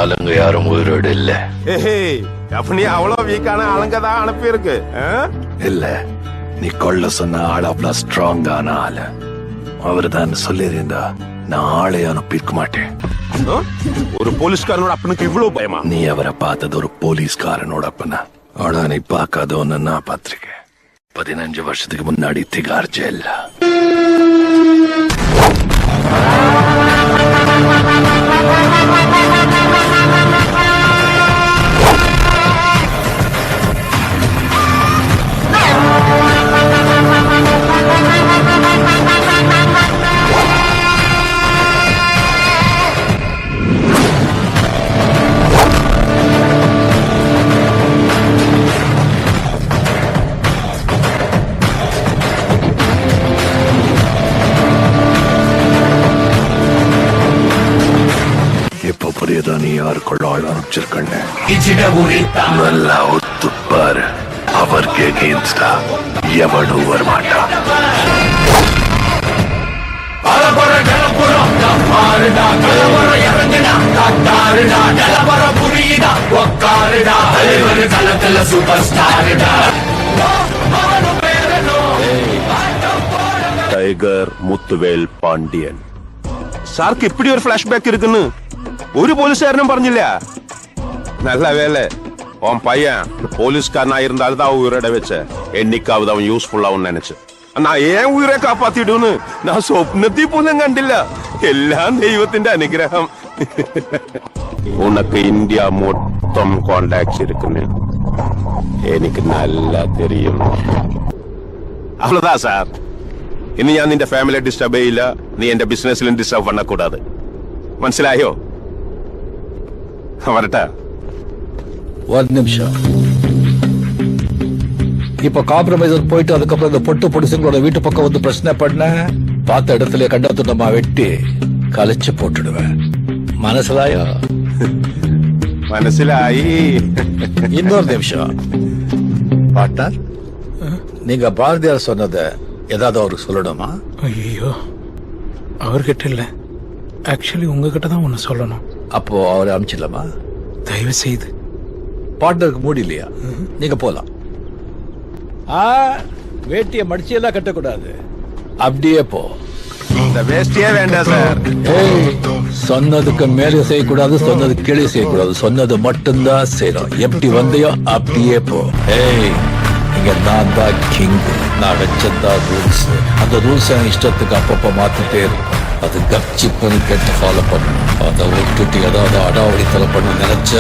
ஆளுங்க யாரும் உயிரோடு இல்ல. அப்ப நீ அவ்வளவு வீக்கான ஆளுங்க தான் அனுப்பி இருக்கு. இல்ல, நீ கொள்ள சொன்ன ஆள் அவ்வளவு ஸ்ட்ராங்கான ஆளு. அவரு தான் சொல்லியிருந்தா நான் ஆளை அனுப்பியிருக்க மாட்டேன். ஒரு போலீஸ்காரனோட அப்பனுக்கு இவ்வளவு பயமா? நீ அவரை பார்த்தது ஒரு போலீஸ்காரனோட அப்பனா? ஆனா நீ பார்க்காத ஒன்னு நான் பார்த்திருக்கேன். 15 வருஷத்துக்கு முன்னாடி திகார் ஜெயில்ல நீ யாருக்குள்ள ஆள் அனுப்பிச்சிருக்கண்ணே. நல்லா ஒத்துப்பாரு. அவருக்கு எகெயின்ஸ்டா எவனும் வரமாட்டான். டைகர் முத்துவேல் பாண்டியன் சாருக்கு இப்படி ஒரு பிளாஷ்பேக் இருக்குன்னு ஒரு போலீஸ்காரனும் പറഞ്ഞില്ല. நல்ல வேலை உன் பையன் போலீஸ்காரனா இருந்தால்தான் உயிரோட வச்ச. என்னைக்காவது அவன் யூஸ்ஃபுல் ஆகும் நினைச்சு நான் ஏன் உயிரை காப்பாத்திடுன்னு நான் சொப்னத்தி போலும் கண்டிല്ല. எல்லாம் தெய்வത്തിന്റെ അനുഗ്രഹം. உனக்கு இந்தியா மொத்தம் கான்டாக்ட்ஸ் இருக்குன்னு எனக்கு நல்லா தெரியும். அவ்வளவுதான் சார். ഇനി ഞാൻ നിന്റെ ഫാമിലിയെ ഡിസ്റ്റർബ് ചെയ്യില്ല. നീ എന്റെ ബിസിനസ്സിലും ഡിസ്റ്റർബ് பண்ணக்கூடாது. മനസ്സിലായോ? வரட்டா? ஒரு நிமிஷம். இப்ப காம்ப்ரமைசர் போயிட்டு அதுக்கப்புறம் இந்த பொட்டு பொடிசுங்களோட வீட்டு பக்கம் வந்து பிரச்சனை பண்ண பார்த்த இடத்துல கண்டத்துட்டமா வெட்டி கழிச்சு போட்டுடுவேன். மனசிலாயோ? മനസ്സിലായി. இன்னொரு நிமிஷம். பார்ட்னர், நீங்க பாரதியார் சொன்னதை ஏதாவது அவருக்கு சொல்லணுமா? ஐயோ, அவர்கிட்ட இல்ல, ஆக்சுவலி உங்ககிட்ட தான் ஒன்னு சொல்லணும். அப்போ அவரை அனுப்பிச்சிடலாமா? தயவு செய்து. பார்ட்னருக்கு மூடி இல்லையா? நீங்க போலாம். வேட்டிய மடிச்சியெல்லாம் கட்டக்கூடாது, அப்படியே போ. இந்த வேஷ்டியே வேண்டாம் சார். சொன்னதுக்கு மேலே செய்யக்கூடாது, சொன்னது கீழே செய்யக்கூடாது. சொன்னது மட்டும்தான் செய்யணும். எப்படி வந்தையோ அப்படியே போ. இங்க நான் தான் கிங். நான் வச்சதான் ரூல்ஸ். அந்த ரூல்ஸ் என் இஷ்டத்துக்கு அப்பப்ப மாத்திட்டே இருக்கும். அது கப்சி பண்ணி கேட்டு ஃபாலோ பண்ணணும். அதை விட்டுட்டு ஏதாவது அடாவடி தலை பண்ண நினைச்ச